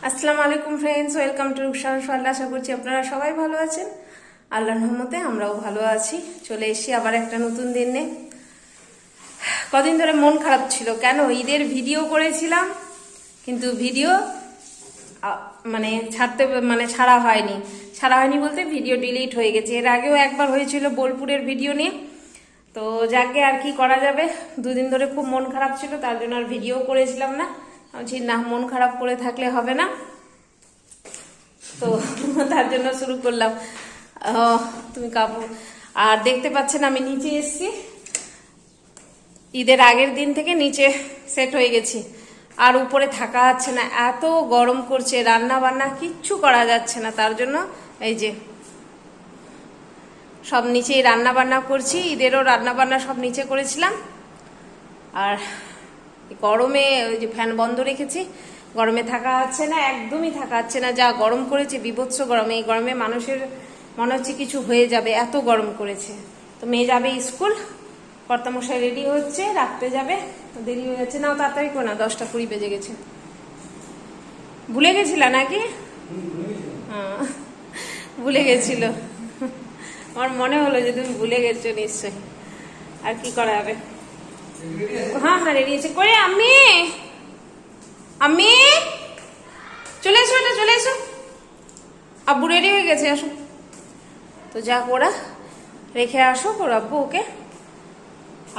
আসসালামু আলাইকুম friends, welcome to রূপসার সোয়াল। আশা করছি আপনারা সবাই ভালো আছেন। আল্লাহর রহমতে আমরাও ভালো আছি। চলে এসেছি আবার একটা নতুন দিনে। কদিন ধরে মন খারাপ ছিল, কেন ঈদের ভিডিও করেছিলাম কিন্তু ভিডিও ছাড়া হয়নি বলতে ভিডিও ডিলিট হয়ে গেছে। এর আগেও একবার হয়েছিল বোলপুরের ভিডিও নিয়ে, তো যাকে আর কি করা যাবে। দুদিন ধরে খুব মন খারাপ ছিল, তার জন্য আর ভিডিও করেছিলাম না। বলছি না, মন খারাপ করে থাকলে হবে না, তো তার জন্য শুরু করলাম। তুমি কাপড় আর দেখতে পাচ্ছেন আমি নিচে এসছি। ঈদের আগের দিন থেকে নিচে সেট হয়ে গেছি, আর উপরে থাকা যাচ্ছে না, এত গরম করছে, রান্না বান্না কিচ্ছু করা যাচ্ছে না। তার জন্য এই যে সব নিচেই রান্না বান্না করছি। ঈদেরও রান্না বান্না সব নিচে করেছিলাম। আর গরমে ওই যে ফ্যান বন্ধ রেখেছি, গরমে থাকা যাচ্ছে না, একদমই থাকা যাচ্ছে না। যা গরম করেছে, বিভৎস গরমে, এই গরমে মানুষের মনে হচ্ছে কিছু হয়ে যাবে, এত গরম করেছে। তো মেয়ে যাবে স্কুল, কর্তামশাই রেডি হচ্ছে, রাখতে যাবে, দেরি হয়ে যাচ্ছে। নাও তাড়াতাড়ি করে না, 10টা 20 বেজে গেছে। ভুলে গেছিল নাকি? হ্যাঁ, ভুলে গেছিল। আমার মনে হলো যে তুমি ভুলে গেছো নিশ্চয়ই। আর কি করা যাবে। হ্যাঁ হ্যাঁ, রেডি আছে করে। আমি চলে এসো, এটা চলে এসো, আব্বু রেডি হয়ে গেছে, আসো। তো যা ওরা রেখে আসো, ওর আব্বু ওকে।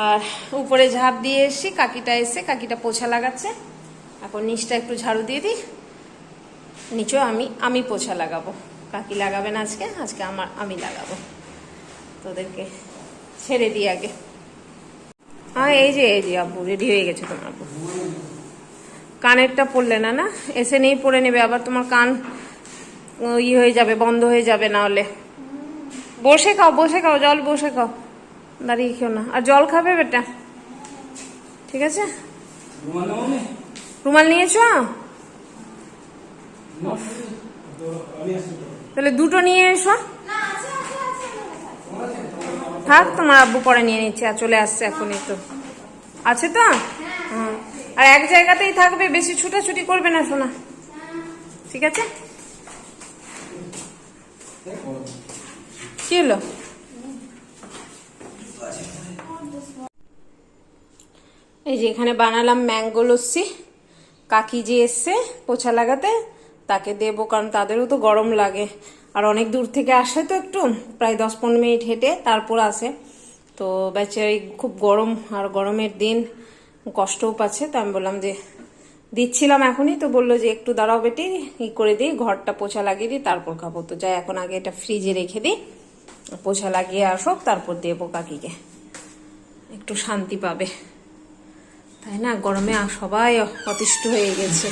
আর উপরে ঝাড় দিয়ে এসছি, কাকিটা এসে, কাকিটা পোছা লাগাচ্ছে। এখন নিচটা একটু ঝাড়ু দিয়ে দিই, নিচেও আমি পোছা লাগাবো। কাকি লাগাবে না আজকে আমি লাগাবো। তোদেরকে ছেড়ে দিই আগে। হ্যাঁ, এই যে আব্বু রেডি হয়ে গেছে। তোমার আব্বু কানেরটা পরলে না, না এসে নেই, পরে নেবে আবার। তোমার কান হয়ে যাবে, বন্ধ হয়ে যাবে না হলে। বসে খাও, জল বসে খাও, দাঁড়িয়ে খেও না। আর জল খাবে বেটা, ঠিক আছে? রুমাল নিয়েছো? তাহলে দুটো নিয়ে এসো। থাক, তোমার আব্বু পরে নিয়ে নিচ্ছে, আর চলে আসছে এখনই। তো আছে তো? হ্যাঁ, আর এক জায়গাতেই থাকবে, বেশি ছুটাছুটি করবে না সোনা, ঠিক আছে? কি হলো? এই যে এখানে বানালাম ম্যাঙ্গো লস্যি। কাকি যে এসছে পোছা লাগাতে, তাকে দেবো, কারণ তাদেরও তো গরম লাগে। আর অনেক দূর থেকে আসে, তো একটু প্রায় 10-15 মিনিট হেঁটে তারপর আসে। তো বেচারি খুব গরম, আর গরমের দিন কষ্টও পাচ্ছে। তো আমি বললাম যে দিচ্ছিলাম এখনই, তো বললো যে একটু দাঁড়াও বেটি, করে দিই, ঘরটা পোছা লাগিয়ে দিই, তারপর খাবো। তো যাই এখন আগে এটা ফ্রিজে রেখে দিই, পোছা লাগিয়ে আসুক, তারপর দেবো কাকিকে, একটু শান্তি পাবে, তাই না? গরমে সবাই অতিষ্ঠ হয়ে গেছে।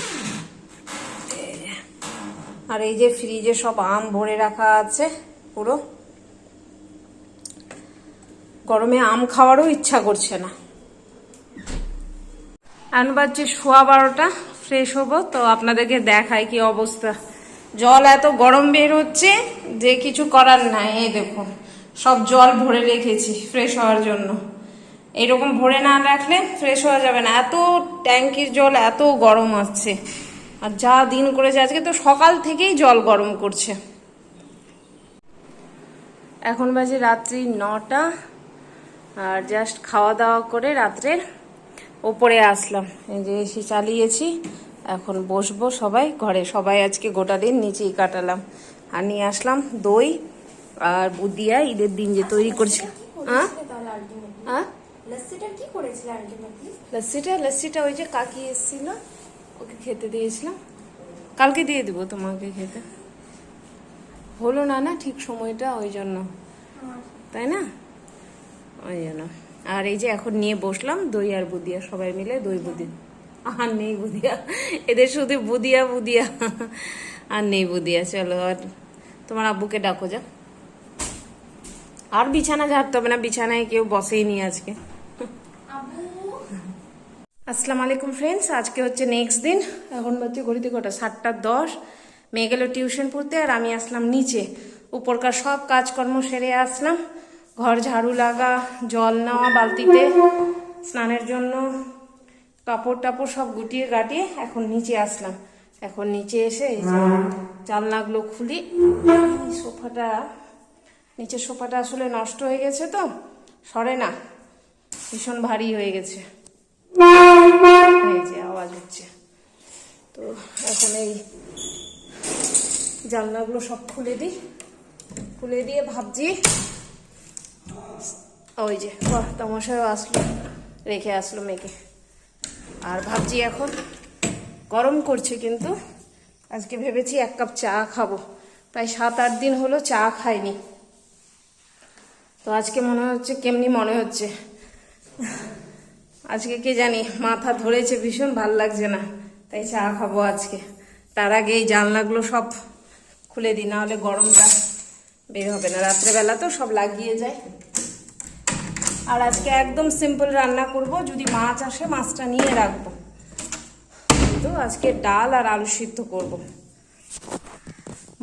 আর এই যে ফ্রিজে সব আম ভরে রাখা আছে পুরো। গরমে আম খাওয়ারও ইচ্ছা করছে না। এখন বাজছে 12:15, ফ্রেশ হবো। তো আপনাদেরকে দেখাই কি অবস্থা। জল এত গরম বের হচ্ছে যে কিছু করার নাই। এই দেখুন, সব জল ভরে রেখেছি ফ্রেশ হওয়ার জন্য। এরকম ভরে না রাখলে ফ্রেশ হওয়া যাবে না, এত ট্যাঙ্কির জল এত গরম আসছে। আর যা দিন করেছে আজকে, তো সকাল থেকেই জল গরম করছে। এখন বাজে রাত্রি 9টা, আর জাস্ট খাওয়া দাওয়া করে রাত্রের ওপরে আসলাম। এই যে এসি চালিয়েছি, এখন বসবো সবাই ঘরে। সবাই আজকে গোটা দিন নিচেই কাটালাম। আর নিয়ে আসলাম দই আর বুদিয়া, ঈদের দিন যে তৈরি করছিলাম। লস্যিটা ওই যে কাকি এসেছিল, ওকে খেতে দিয়েছিলাম। কালকে দিয়ে দিব তোমাকে খেতে। হলো না ঠিক সময়টা, ওই জন্য, তাই না? ওই জন্য। আর এই যে এখন নিয়ে বসলাম দই আর বুদিয়া, সবাই মিলে দই বুদিয়া। আর নেই বুদিয়া, এদের শুধু বুদিয়া আর নেই বুদিয়া। চলো, আর তোমার আব্বুকে ডাকো যা। আর বিছানা ঝাড়তে হবে না, বিছানায় কেউ বসেই নি আজকে। আসসালামু আলাইকুম ফ্রেন্ডস, আজকে হচ্ছে নেক্সট দিন। এখন বাজছে ঘড়িতে কটা, 7:10। মেয়ে গেল টিউশন পড়তে, আর আমি আসলাম নিচে। উপরকার সব কাজকর্ম সেরে আসলাম। ঘর ঝাড়ু লাগা, জল নেওয়া বালতিতে স্নানের জন্য, কাপড় টাপড় সব গুটিয়ে গাটিয়ে এখন নিচে আসলাম। এখন নিচে এসে এই যে জানলাগুলো খুলি। সোফাটা, নিচের সোফাটা আসলে নষ্ট হয়ে গেছে তো সরে না, ভীষণ ভারী হয়ে গেছে, এই যে আওয়াজ হচ্ছে। তো এখন এই জানলাগুলো সব খুলে দিই, খুলে দিয়ে ভাবছি, ওই যে তমসায়ও আসলো, রেখে আসলো মেয়েকে। আর ভাবছি এখন গরম করছে, কিন্তু আজকে ভেবেছি 1 কাপ চা খাবো, প্রায় 7-8 দিন হলো চা খাইনি। তো আজকে মনে হচ্ছে, কেমনি মনে হচ্ছে আজকে কে জানি মাথা ধরেছে ভীষণ, ভাল লাগছে না, তাই চা খাবো আজকে। তার আগে এই জানলাগুলো সব খুলে দিই, না হলে গরমটা বের হবে না। রাত্রেবেলা তো সব লাগিয়ে যায়। আর আজকে একদম সিম্পল রান্না করব, যদি মাছ আসে মাছটা নিয়ে রাখবো। তো আজকে ডাল আর আলু সিদ্ধ করব,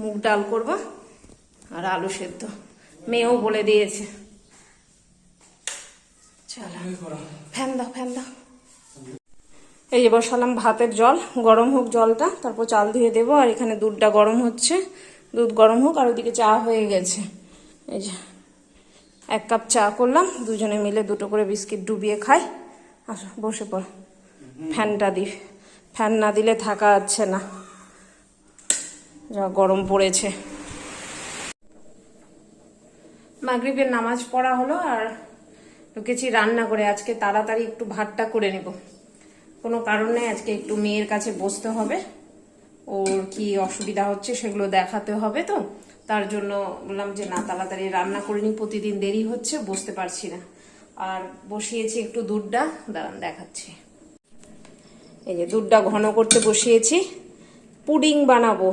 মুগ ডাল করব আর আলু সিদ্ধ, মেয়েও বলে দিয়েছে। চলো ফ্যান দাও, ফ্যান দাও। এই যে বসালাম ভাতের জল, গরম হোক জলটা, তারপর চাল ধুয়ে দেবো। আর এখানে দুধটা গরম হচ্ছে, দুধ গরম হোক। আর ওদিকে চা হয়ে গেছে, এই যে 1 কাপ চা করলাম, দুজনে মিলে 2টো করে বিস্কিট ডুবিয়ে খাই। আসো বসে পড়, ফ্যানটা দিই, ফ্যান না দিলে থাকা যাচ্ছে না, যা গরম পড়েছে। মাগরিবের নামাজ পড়া হলো আর ঢুকেছি রান্না করে। আজকে তাড়াতাড়ি একটু ভাতটা করে নেব, কোনো কারণ নেই, আজকে একটু মেয়ের কাছে বসতে হবে, ওর কি অসুবিধা হচ্ছে সেগুলো দেখাতে হবে। তো তার জন্য বললাম যে না, তাড়াতাড়ি রান্না করে নি, প্রতিদিন দেরি হচ্ছে, বসতে পারছি না। আর বসিয়েছি একটু দুধটা, দাঁড়ান দেখাচ্ছি। এই যে দুধটা ঘন করতে বসিয়েছি, পুডিং বানাবো।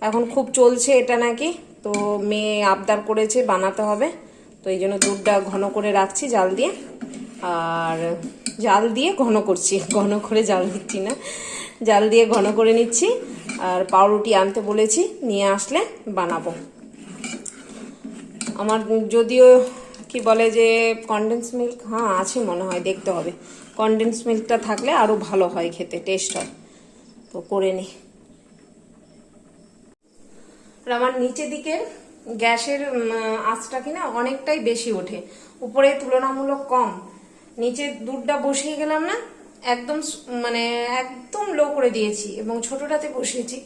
এখন খুব চলছে এটা নাকি, তো মেয়ে আবদার করেছে বানাতে হবে, তো এই জন্য দুধটা ঘন করে রাখছি জাল দিয়ে। আর জাল দিয়ে ঘন করছি, ঘন করে জাল দিচ্ছি না, জাল দিয়ে ঘন করে নিচ্ছি। আর পাউরুটি আনতে বলেছি, নিয়ে আসলে বানাবো। আমার যদিও কি বলে যে কনডেন্স মিল্ক, হ্যাঁ আছে মনে হয়, দেখতে হবে। কনডেন্স মিল্কটা থাকলে আরো ভালো হয়, খেতে টেস্ট হয়, তো করে নিই। আমার নিচে দিকের গ্যাসের আঁচটা কিনা অনেকটাই বেশি ওঠে, উপরে তুলনামূলক কম। নিচে দুধটা বসিয়ে গেলাম না, একদম মানে একদম লো করে দিয়েছি, এবং ছোটটাতে বসিয়েছি,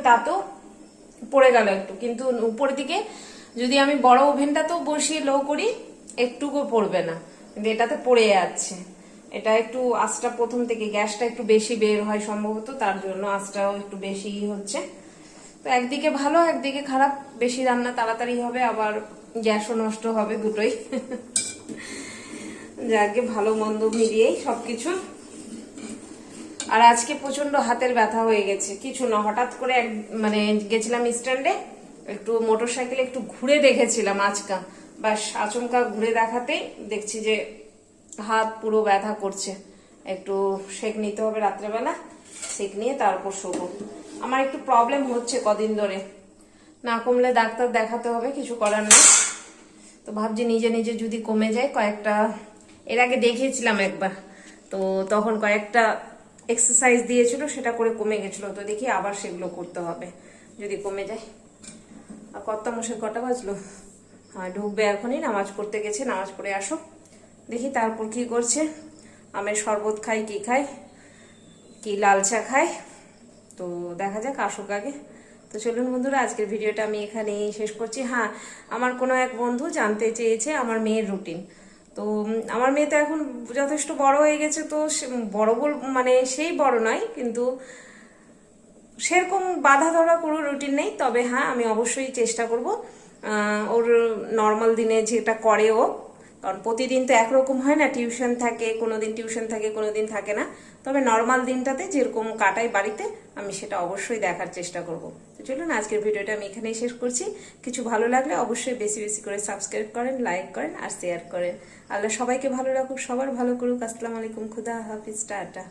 তাতেও পড়ে গেল একটু। কিন্তু উপরের দিকে যদি আমি বড় ওভেনটাতেও বসিয়ে লো করি, একটুকু পড়বে না, কিন্তু এটাতে পড়ে যাচ্ছে। এটা একটু আঁচটা প্রথম থেকে গ্যাসটা একটু বেশি বের হয় সম্ভবত, তার জন্য আঁচটাও একটু বেশি হচ্ছে। তো একদিকে ভালো, একদিকে খারাপ, বেশি রান্না তাড়াতাড়ি হবে, আবার গ্যাসও নষ্ট হবে, দুটোই। যাকে ভালো মন্দ মিলিয়েই সবকিছু। আর আজকে প্রচন্ড হাতের ব্যথা হয়ে গেছে, কিছু না, হঠাৎ করে মানে গেছিলাম স্ট্যান্ডে, একটু মোটরসাইকেলে একটু ঘুরে দেখেছিলাম আজকা, বাস আচমকা ঘুরে দেখাতেই দেখছি যে হাত পুরো ব্যথা করছে। একটু সেক নিতে হবে রাত্রেবেলা, সেক নিয়ে তারপর শোবো। আমার একটু প্রবলেম হচ্ছে কদিন ধরে, না কমলে ডাক্তার দেখাতে হবে, কিছু করার নেই। তো ভাবছি নিজে নিজে যদি কমে যায়, কয়েকটা এর আগে দেখিয়েছিলাম একবার, তো তখন কয়েকটা এক্সারসাইজ দিয়েছিল, সেটা করে কমে গেছিল। তো দেখি আবার সেগুলো করতে হবে যদি কমে যায়। আর কর্তা মশাই কটা বাজলো? হ্যাঁ ঢুকবে এখনই, নামাজ পড়তে গেছে, নামাজ পড়ে আসো, দেখি তারপর কি করছে। আমের শরবত খাই কি খাই, কি লাল চা খাই, তো দেখা যাক, আসুক আগে। তো চলুন বন্ধুরা, আজকের ভিডিওটা আমি এখানেই শেষ করছি। হ্যাঁ, আমার কোনো এক বন্ধু জানতে চেয়েছে আমার মেয়ের রুটিন। তো আমার মেয়ে তো এখন যথেষ্ট বড় হয়ে গেছে, তো বড় মানে সেই বড় নয়, কিন্তু সেরকম বাধা ধরা কোনো রুটিন নেই। তবে হ্যাঁ, আমি অবশ্যই চেষ্টা করব ওর নর্মাল দিনে যেটা করে ও, কারণ প্রতিদিন তো একরকম হয় না, টিউশন থাকে, কোনোদিন টিউশন থাকে, কোনোদিন থাকে না। তবে নর্মাল দিনটাতে যেরকম কাটাই বাড়িতে, আমি সেটা অবশ্যই দেখার চেষ্টা করব। তো চলুন, আজকের ভিডিওটা আমি এখানেই শেষ করছি। কিছু ভালো লাগলে অবশ্যই বেশি বেশি করে সাবস্ক্রাইব করেন, লাইক করেন আর শেয়ার করেন। আল্লাহ সবাইকে ভালো রাখুক, সবার ভালো করুক। আসসালামু আলাইকুম, খুদা হাফিজ, টাটা।